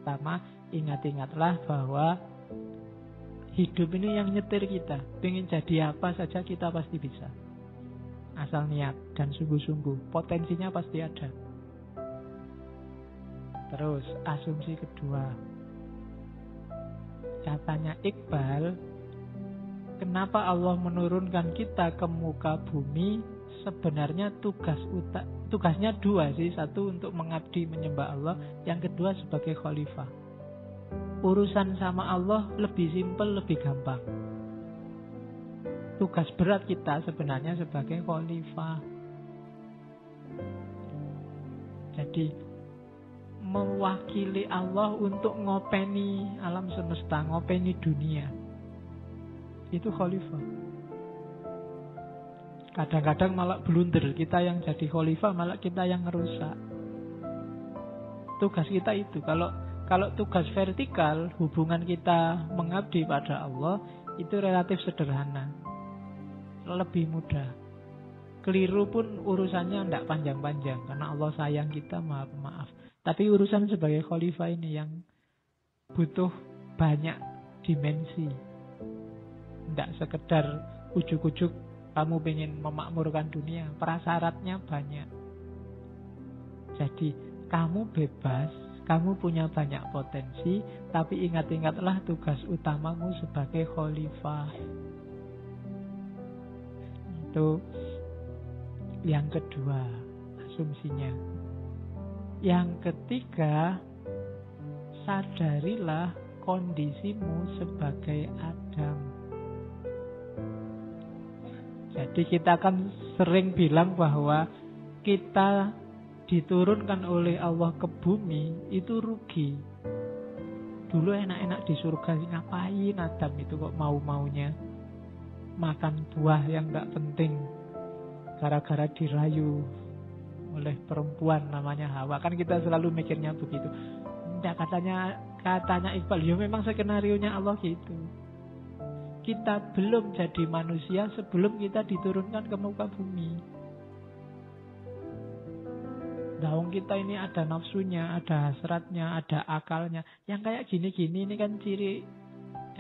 Pertama, ingat-ingatlah bahwa hidup ini yang nyetir kita. Pengen jadi apa saja kita pasti bisa. Asal niat dan sungguh-sungguh, potensinya pasti ada. Terus, asumsi kedua. Katanya Iqbal, kenapa Allah menurunkan kita ke muka bumi? Sebenarnya tugasnya dua sih. Satu untuk mengabdi menyembah Allah, yang kedua sebagai khalifah. Urusan sama Allah lebih simpel, lebih gampang. Tugas berat kita sebenarnya sebagai khalifah. Jadi mewakili Allah untuk ngopeni alam semesta, ngopeni dunia. Itu khalifah. Kadang-kadang malah blunder, kita yang jadi khalifah malah kita yang ngerusak. Tugas kita itu, kalau tugas vertikal, hubungan kita mengabdi pada Allah itu relatif sederhana, lebih mudah. Keliru pun urusannya tidak panjang-panjang, karena Allah sayang kita, maha pemaaf. Tapi urusan sebagai khalifah ini yang butuh banyak dimensi. Tidak sekedar ujuk-ujuk kamu ingin memakmurkan dunia, prasyaratnya banyak. Jadi kamu bebas, kamu punya banyak potensi, tapi ingat-ingatlah tugas utamamu sebagai khalifah. Itu yang kedua asumsinya. Yang ketiga, sadarilah kondisimu sebagai Adam. Jadi kita kan sering bilang bahwa kita diturunkan oleh Allah ke bumi itu rugi. Dulu enak-enak di surga, ngapain Adam itu kok mau-maunya makan buah yang gak penting gara-gara dirayu oleh perempuan namanya Hawa. Kan kita selalu mikirnya begitu. Tidak, katanya Iqbal, ya memang skenarionya Allah gitu. Kita belum jadi manusia sebelum kita diturunkan ke muka bumi. Daung kita ini ada nafsunya, ada hasratnya, ada akalnya. Yang kayak gini-gini ini kan ciri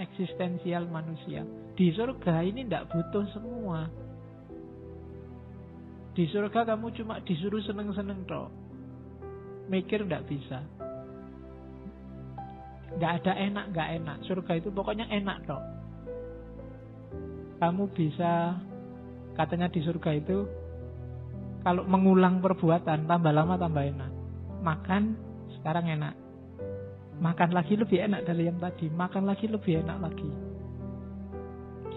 eksistensial manusia. Di surga ini tidak butuh semua. Di surga kamu cuma disuruh seneng-seneng toh. Mikir tidak bisa. Tidak ada enak, nggak enak. Surga itu pokoknya enak toh. Kamu bisa, katanya di surga itu, kalau mengulang perbuatan, tambah lama tambah enak. Makan, sekarang enak. Makan lagi lebih enak dari yang tadi. Makan lagi lebih enak lagi.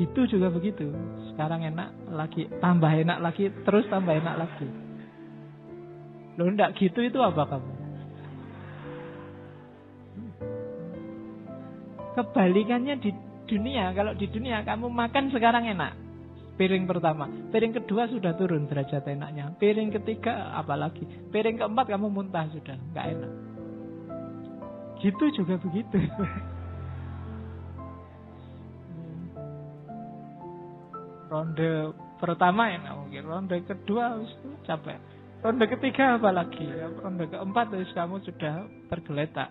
Gitu juga begitu. Sekarang enak lagi, tambah enak lagi, terus tambah enak lagi. Loh enggak gitu, itu apa kamu? Kebalikannya di dunia, kalau di dunia kamu makan sekarang enak. Piring pertama, piring kedua sudah turun derajat enaknya. Piring ketiga apalagi. Piring keempat kamu muntah sudah, nggak enak. Gitu juga begitu. Ronde pertama enak mungkin, ronde kedua itu capek. Ronde ketiga apalagi, ronde keempat terus kamu sudah tergeletak.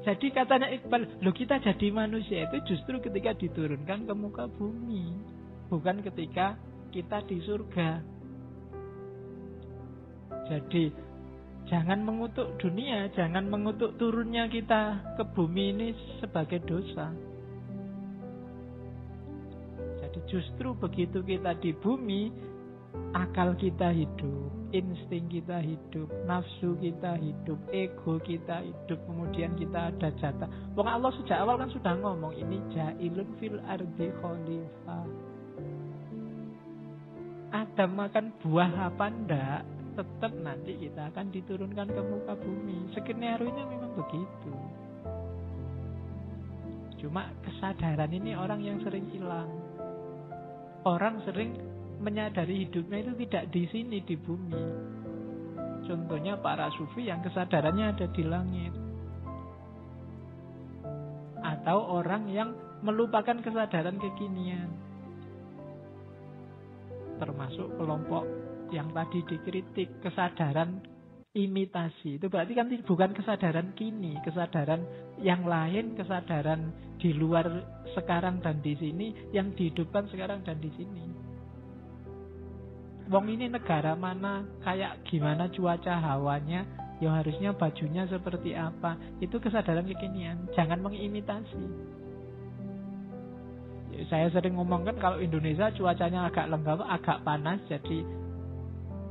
Jadi katanya Iqbal, kita jadi manusia itu justru ketika diturunkan ke muka bumi, bukan ketika kita di surga. Jadi jangan mengutuk dunia, jangan mengutuk turunnya kita ke bumi ini sebagai dosa. Jadi justru begitu kita di bumi, akal kita hidup, insting kita hidup, nafsu kita hidup, ego kita hidup, kemudian kita ada jatah. Pokoknya Allah sejak awal kan sudah ngomong, ini ja'ilun fil ardi khalifah. Adam makan buah apa ndak, tetap nanti kita akan diturunkan ke muka bumi. Skenario-nya memang begitu. Cuma kesadaran ini orang yang sering hilang. Orang sering menyadari hidupnya itu tidak di sini, di bumi. Contohnya para sufi yang kesadarannya ada di langit. Atau orang yang melupakan kesadaran kekinian. Termasuk kelompok yang tadi dikritik, kesadaran imitasi. Itu berarti kan bukan kesadaran kini, kesadaran yang lain, kesadaran di luar sekarang dan di sini, yang dihidupkan sekarang dan di sini. Wong ini negara mana, kayak gimana cuaca hawanya, ya harusnya bajunya seperti apa. Itu kesadaran kekinian, jangan mengimitasi. Ya, saya sering ngomong kan kalau Indonesia cuacanya agak lembab, agak panas, jadi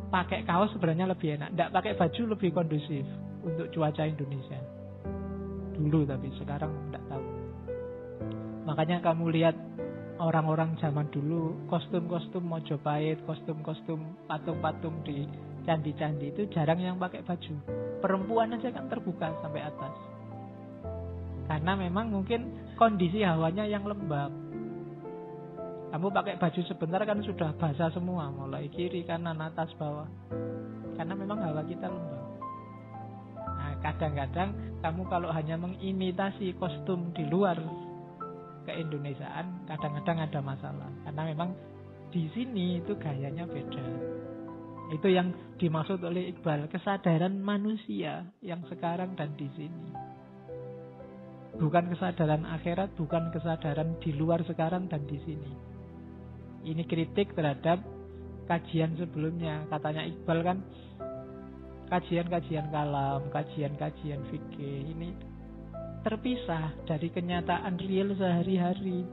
pakai kaos sebenarnya lebih enak. Tidak pakai baju lebih kondusif untuk cuaca Indonesia. Dulu tapi sekarang tidak tahu. Makanya kamu lihat orang-orang zaman dulu kostum-kostum Mojopahit, kostum-kostum patung-patung di candi-candi itu jarang yang pakai baju. Perempuan aja kan terbuka sampai atas. Karena memang mungkin kondisi hawanya yang lembab. Kamu pakai baju sebentar kan sudah basah semua, mulai kiri, kanan, atas, bawah. Karena memang hawa kita lembab. Nah, kadang-kadang kamu kalau hanya mengimitasi kostum di luar keindonesiaan, kadang-kadang ada masalah. Karena memang di sini itu gayanya beda. Itu yang dimaksud oleh Iqbal, kesadaran manusia yang sekarang dan di sini. Bukan kesadaran akhirat, bukan kesadaran di luar sekarang dan di sini. Ini kritik terhadap kajian sebelumnya. Katanya Iqbal kan kajian-kajian kalam, kajian-kajian fikih ini terpisah dari kenyataan real sehari-hari.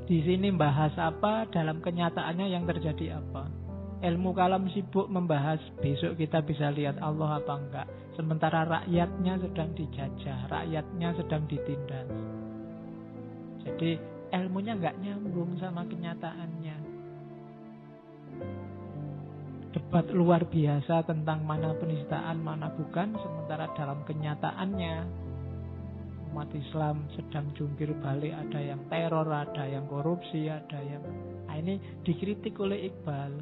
Di sini bahas apa, dalam kenyataannya yang terjadi apa. Ilmu kalam sibuk membahas besok kita bisa lihat Allah apa enggak. Sementara rakyatnya sedang dijajah, rakyatnya sedang ditindas. Jadi ilmunya nggak nyambung sama kenyataannya. Debat luar biasa tentang mana penistaan, mana bukan. Sementara dalam kenyataannya umat Islam sedang jungkir balik. Ada yang teror, ada yang korupsi, ada yang... Nah, ini dikritik oleh Iqbal.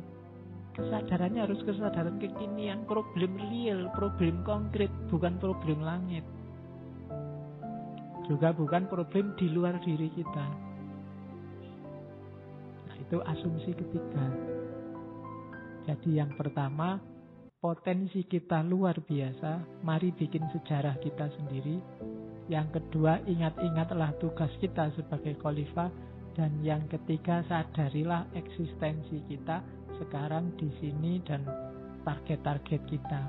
Kesadarannya harus kesadaran kekinian. Problem real, problem konkret, bukan problem langit. Juga bukan problem di luar diri kita. Itu asumsi ketiga. Jadi yang pertama, potensi kita luar biasa. Mari bikin sejarah kita sendiri. Yang kedua, ingat-ingatlah tugas kita sebagai khalifah. Dan yang ketiga, sadarilah eksistensi kita sekarang di sini dan target-target kita.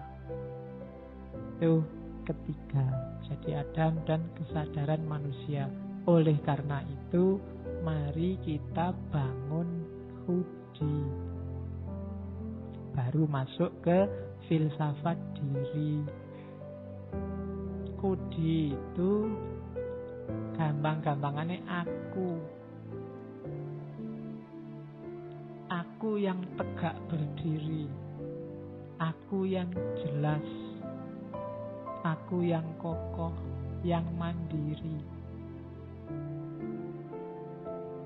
Itu ketiga. Jadi Adam dan kesadaran manusia. Oleh karena itu, mari kita bangun hudi. Baru masuk ke filsafat diri. Hudi itu gampang-gampangannya aku. Aku yang tegak berdiri. Aku yang jelas. Aku yang kokoh, yang mandiri.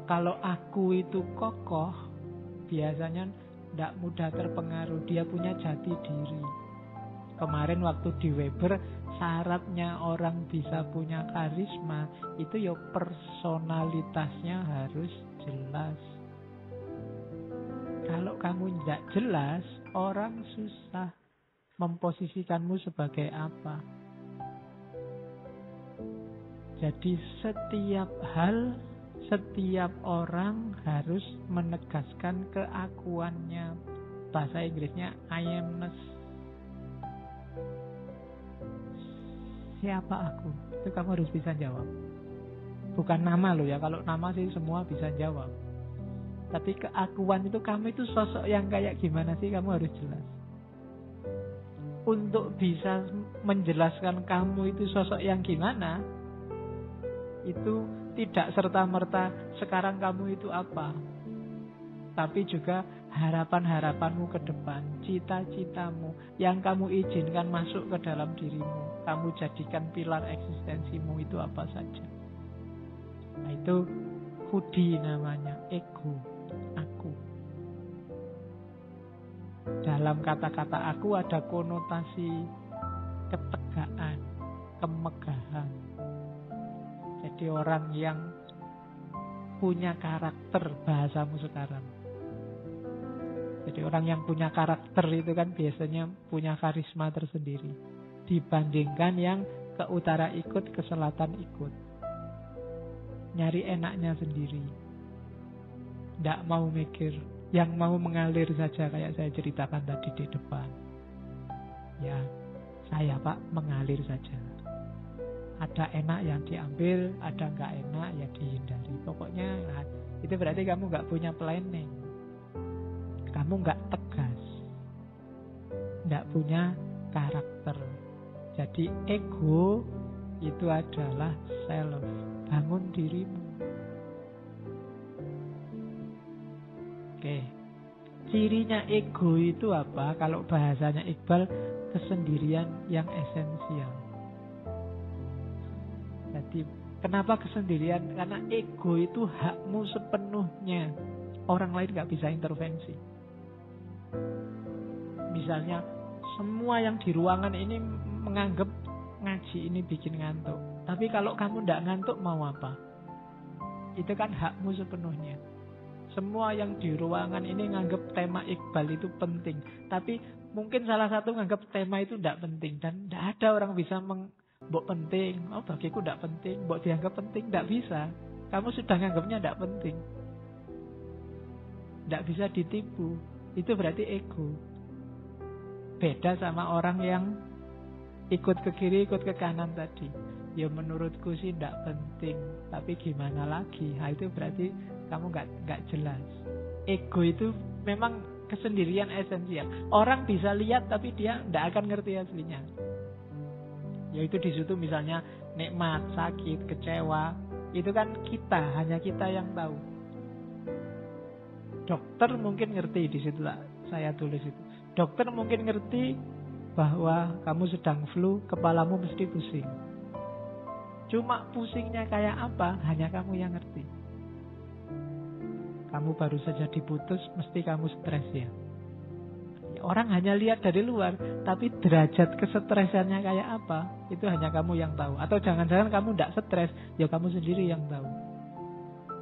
Kalau aku itu kokoh, biasanya tidak mudah terpengaruh. Dia punya jati diri. Kemarin waktu di Weber, syaratnya orang bisa punya karisma, itu ya personalitasnya harus jelas. Kalau kamu tidak jelas, orang susah memposisikanmu sebagai apa. Jadi setiap hal, setiap orang harus menegaskan keakuannya. Bahasa Inggrisnya I amness. Siapa aku? Itu kamu harus bisa jawab. Bukan nama lo ya. Kalau nama sih semua bisa jawab. Tapi keakuan itu, kamu itu sosok yang kayak gimana sih, kamu harus jelas. Untuk bisa menjelaskan kamu itu sosok yang gimana, itu tidak serta-merta sekarang kamu itu apa, tapi juga harapan-harapanmu ke depan, cita-citamu yang kamu izinkan masuk ke dalam dirimu, kamu jadikan pilar eksistensimu itu apa saja. Nah, itu hudi namanya, ego, aku. Dalam kata-kata aku ada konotasi ketegaan, kemegahan. Jadi orang yang punya karakter, bahasamu sekarang. Jadi orang yang punya karakter itu kan biasanya punya karisma tersendiri. Dibandingkan yang ke utara ikut, ke selatan ikut. Nyari enaknya sendiri. Nggak mau mikir. Yang mau mengalir saja kayak saya ceritakan tadi di depan. Ya, saya Pak mengalir saja. Ada enak yang diambil, ada nggak enak ya dihindari. Pokoknya itu berarti kamu nggak punya planning. Kamu nggak tegas. Nggak punya karakter. Jadi ego itu adalah self. Bangun dirimu. Oke. Cirinya ego itu apa? Kalau bahasanya Iqbal, kesendirian yang esensial. Jadi kenapa kesendirian? Karena ego itu hakmu sepenuhnya. Orang lain gak bisa intervensi. Misalnya semua yang di ruangan ini menganggap ngaji ini bikin ngantuk. Tapi kalau kamu ndak ngantuk mau apa? Itu kan hakmu sepenuhnya. Semua yang di ruangan ini nganggap tema Iqbal itu penting. Tapi mungkin salah satu nganggap tema itu ndak penting. Dan ndak ada orang bisa mbok penting. Oh bagiku ndak penting. Mbok dianggap penting. Ndak bisa. Kamu sudah nganggapnya ndak penting. Ndak bisa ditipu. Itu berarti ego. Beda sama orang yang ikut ke kiri, ikut ke kanan tadi. Ya menurutku sih ndak penting. Tapi gimana lagi? Nah itu berarti kamu nggak jelas. Ego itu memang kesendirian esensial. Orang bisa lihat tapi dia nggak akan ngerti aslinya. Yaitu di situ misalnya nikmat, sakit, kecewa, itu kan kita, hanya kita yang tahu. Dokter mungkin ngerti, di situ lah saya tulis itu. Dokter mungkin ngerti bahwa kamu sedang flu, kepalamu mesti pusing. Cuma pusingnya kayak apa, hanya kamu yang ngerti. Kamu baru saja diputus, mesti kamu stres ya. Orang hanya lihat dari luar, tapi derajat kesetresannya kayak apa, itu hanya kamu yang tahu. Atau jangan-jangan kamu tidak stres, ya kamu sendiri yang tahu.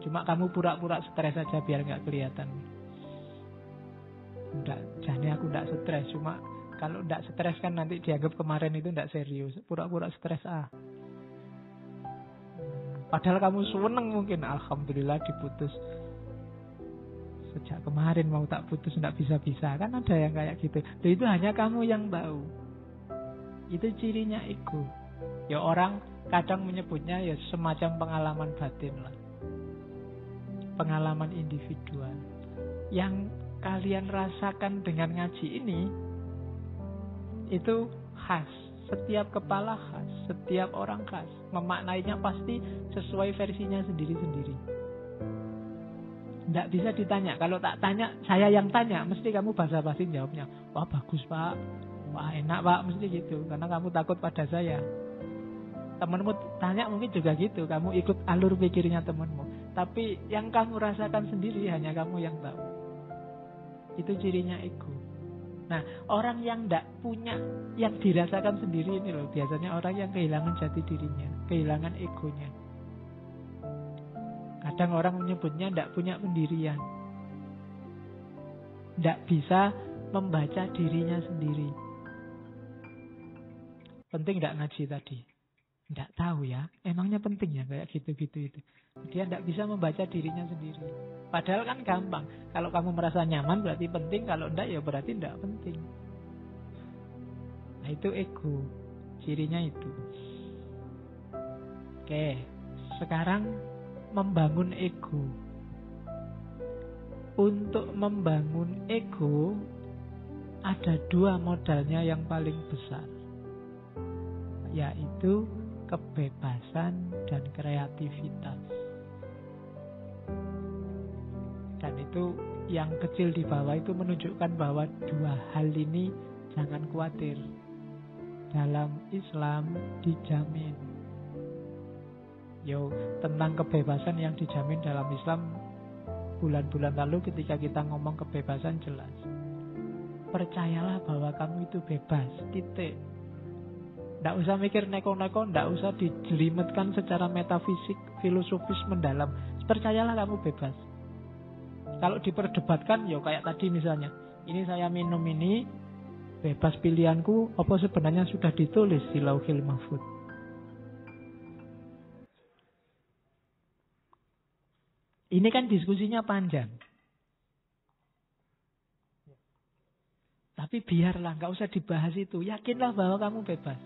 Cuma kamu pura-pura stres saja biar nggak kelihatan. Enggak, jadi aku tidak stres. Cuma kalau tidak stres kan nanti dianggap kemarin itu tidak serius. Pura-pura stres Padahal kamu seneng mungkin, alhamdulillah diputus. Sejak kemarin mau tak putus tidak bisa-bisa. Kan ada yang kayak gitu. Dan itu hanya kamu yang tahu. Itu cirinya ego. Ya orang kadang menyebutnya ya semacam pengalaman batin lah. Pengalaman individual. Yang kalian rasakan dengan ngaji ini, itu khas. Setiap kepala khas. Setiap orang khas. Memaknainya pasti sesuai versinya sendiri-sendiri. Tidak bisa ditanya. Kalau tak tanya, saya yang tanya. Mesti kamu basa-basi jawabnya. Wah bagus Pak. Wah enak Pak. Mesti gitu. Karena kamu takut pada saya. Temanmu tanya mungkin juga gitu. Kamu ikut alur pikirnya temanmu. Tapi yang kamu rasakan sendiri hanya kamu yang tahu. Itu cirinya ego. Nah orang yang tidak punya, yang dirasakan sendiri ini loh. Biasanya orang yang kehilangan jati dirinya. Kehilangan egonya. Kadang orang menyebutnya tidak punya pendirian. Tidak bisa membaca dirinya sendiri. Penting tidak ngaji tadi? Tidak tahu ya. Emangnya penting ya kayak gitu-gitu itu. Dia tidak bisa membaca dirinya sendiri. Padahal kan gampang. Kalau kamu merasa nyaman berarti penting. Kalau tidak ya berarti tidak penting. Nah itu ego. Cirinya itu. Oke. Sekarang membangun ego. Untuk membangun ego ada dua modalnya yang paling besar, yaitu kebebasan dan kreativitas. Dan itu yang kecil di bawah itu menunjukkan bahwa dua hal ini jangan khawatir. Dalam Islam dijamin. Tentang kebebasan yang dijamin dalam Islam bulan-bulan lalu ketika kita ngomong kebebasan jelas. Percayalah bahwa kamu itu bebas, titik. Tidak usah mikir neko-neko, tidak usah dijelimetkan secara metafisik, filosofis mendalam. Percayalah kamu bebas. Kalau diperdebatkan, ya kayak tadi misalnya, ini saya minum ini, bebas pilihanku, apa sebenarnya sudah ditulis di Lauhil Mahfuz. Ini kan diskusinya panjang. Tapi biarlah, nggak usah dibahas itu. Yakinlah bahwa kamu bebas.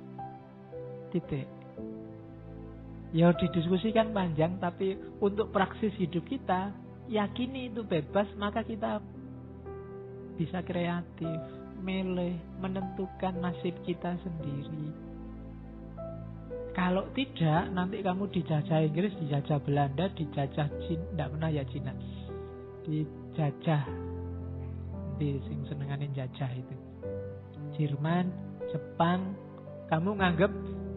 Titik. Ya didiskusikan panjang, tapi untuk praksis hidup kita, yakini itu bebas, maka kita bisa kreatif, milih, menentukan nasib kita sendiri. Kalau tidak, nanti kamu dijajah Inggris, dijajah Belanda, dijajah Cina, tidak pernah ya Cina, dijajah, di sing senenganin jajah itu, Jerman, Jepang, kamu nganggap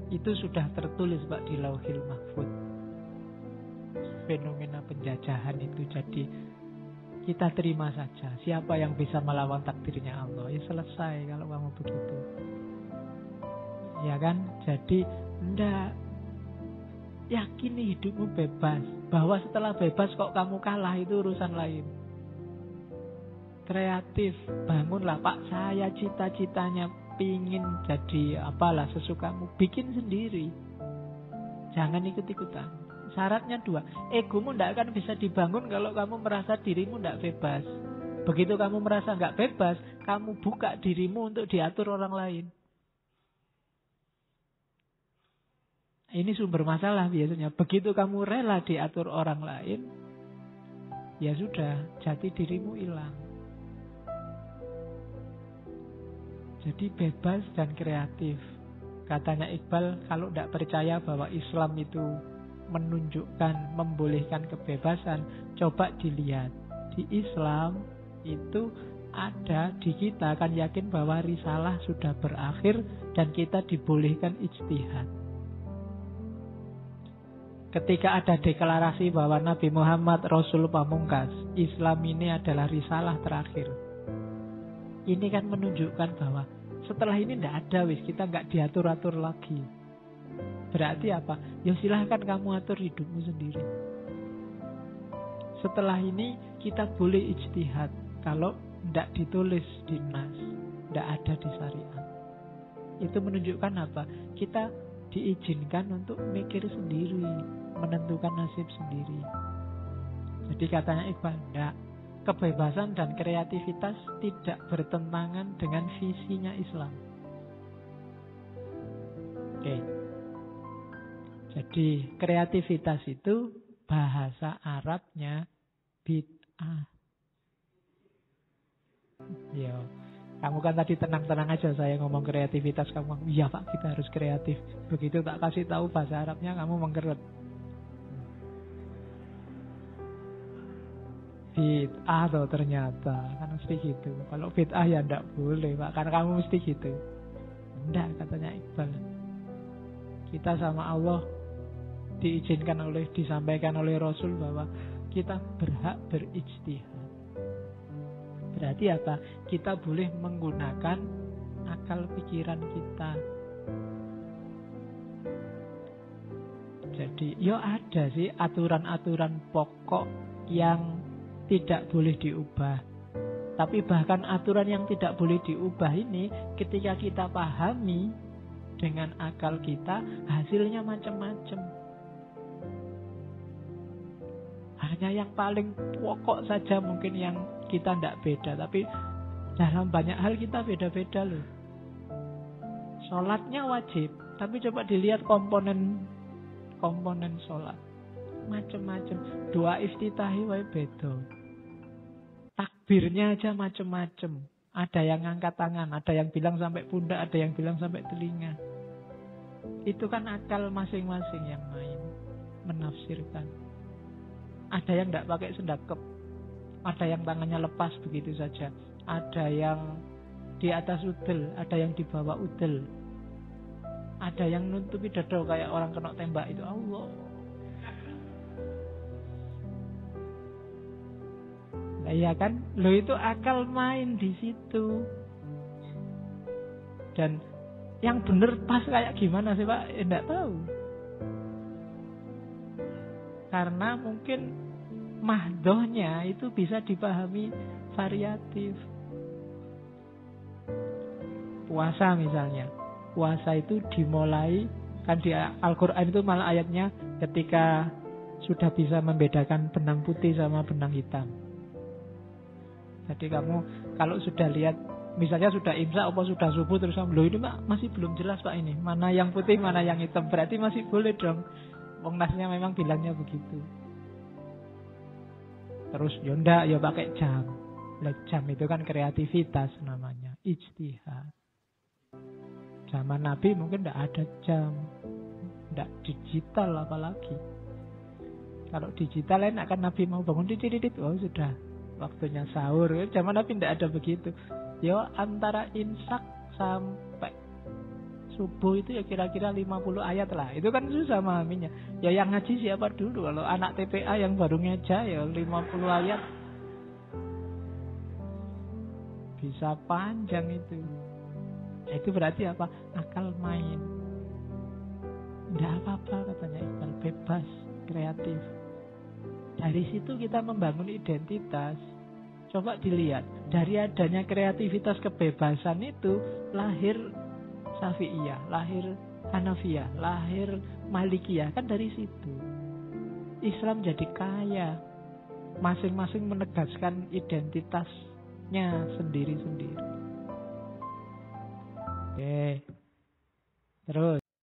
itu sudah tertulis Pak di Lauhil Mahfuz. Fenomena penjajahan itu, jadi kita terima saja. Siapa yang bisa melawan takdirnya Allah? Ya selesai kalau kamu begitu. Ya kan? Jadi ndak, yakini hidupmu bebas. Bahwa setelah bebas kok kamu kalah, itu urusan lain. Kreatif, bangunlah Pak, saya cita-citanya pingin jadi apalah sesukamu, bikin sendiri. Jangan ikut-ikutan. Syaratnya 2, egomu tidak akan bisa dibangun kalau kamu merasa dirimu tidak bebas. Begitu kamu merasa nggak bebas, kamu buka dirimu untuk diatur orang lain. Ini sumber masalah biasanya. Begitu kamu rela diatur orang lain, ya sudah, jati dirimu hilang. Jadi bebas dan kreatif. Katanya Iqbal, kalau tidak percaya bahwa Islam itu menunjukkan, membolehkan kebebasan, coba dilihat. Di Islam itu ada, di kita kan yakin bahwa risalah sudah berakhir dan kita dibolehkan ijtihad. Ketika ada deklarasi bahwa Nabi Muhammad Rasul Pamungkas, Islam ini adalah risalah terakhir. Ini kan menunjukkan bahwa setelah ini tidak ada wis, kita nggak diatur-atur lagi. Berarti apa? Ya silahkan kamu atur hidupmu sendiri. Setelah ini kita boleh ijtihad kalau tidak ditulis di nas, tidak ada di syariat. Itu menunjukkan apa? Kita diizinkan untuk mikir sendiri, menentukan nasib sendiri. Jadi katanya Iqbal, tidak. Kebebasan dan kreativitas tidak bertentangan dengan visinya Islam. Oke. Jadi kreativitas itu bahasa Arabnya bid'ah. Ya, kamu kan tadi tenang-tenang aja saya ngomong kreativitas, kamu iya Pak kita harus kreatif. Begitu tak kasih tahu bahasa Arabnya kamu menggerut. Bid'ah tuh ternyata, kan mesti gitu. Kalau bid'ah ya ndak boleh Pak, karena kamu mesti gitu. Ndak, katanya Iqbal. Kita sama Allah diizinkan oleh, disampaikan oleh Rasul bahwa kita berhak berijtihad. Berarti apa? Kita boleh menggunakan akal pikiran kita. Jadi, ya ada sih aturan-aturan pokok yang tidak boleh diubah. Tapi bahkan aturan yang tidak boleh diubah ini, ketika kita pahami dengan akal kita, hasilnya macam-macam. Hanya yang paling pokok saja mungkin yang kita tidak beda. Tapi dalam banyak hal kita beda-beda loh. Sholatnya wajib, tapi coba dilihat komponen sholat. Macam-macam. Doa iftitahi wae beda. Takbirnya aja macam-macam. Ada yang ngangkat tangan, ada yang bilang sampai pundak, ada yang bilang sampai telinga. Itu kan akal masing-masing yang main, menafsirkan. Ada yang tidak pakai sendakep, ada yang tangannya lepas begitu saja, ada yang di atas udel, ada yang di bawah udel, ada yang nutupi dada kayak orang kena tembak itu. Allah. Iya kan? Lo itu akal main di situ. Dan yang benar pas kayak gimana sih Pak? Tidak tahu. Karena mungkin mahdohnya itu bisa dipahami variatif. Puasa misalnya. Puasa itu dimulai, kan di Al-Quran itu malah ayatnya ketika sudah bisa membedakan benang putih sama benang hitam. Jadi kamu kalau sudah lihat, misalnya sudah imsak apa sudah subuh terus kamu, loh ini masih belum jelas Pak ini, mana yang putih mana yang hitam, berarti masih boleh dong. Wong nasnya memang bilangnya begitu. Terus ya pakai jam. Lah jam itu kan kreativitas namanya, ijtihad. Zaman Nabi mungkin tidak ada jam, tidak digital apalagi. Kalau digital enak kan, Nabi mau bangun titit, oh sudah waktunya sahur. Zaman Nabi tidak ada begitu. Ya antara imsak sampai subuh itu ya kira-kira 50 ayat lah. Itu kan susah memahaminya. Ya yang ngaji siapa dulu? Kalau anak TPA yang baru ngeja ya 50 ayat. Bisa panjang itu. Itu berarti apa? Akal main. Tidak apa-apa katanya Iqbal, bebas, kreatif. Dari situ kita membangun identitas. Coba dilihat, dari adanya kreativitas kebebasan itu lahir Syafi'iyah, lahir Hanafiyah, lahir Malikiyah. Kan dari situ Islam jadi kaya. Masing-masing menegaskan identitasnya sendiri-sendiri. Oke. Terus